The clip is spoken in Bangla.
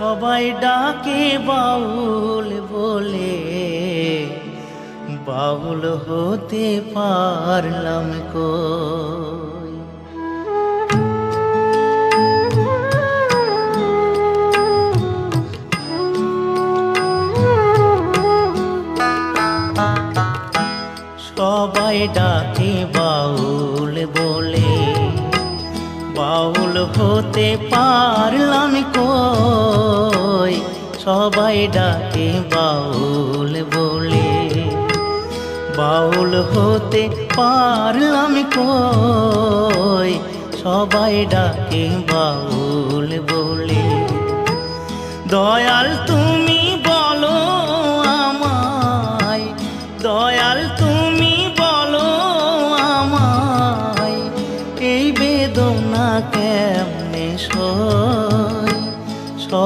সবাই ডাকে বাউল বলে, বাউল হতে পারলাম কই। সবাই ডাকে বাউল বলে, বাউল হতে পারলাম কই। সবাই ডাকে বাউল বলে, বাউল হতে পারলাম কই। সবাই ডাকে বাউল বলে। দয়াল তুমি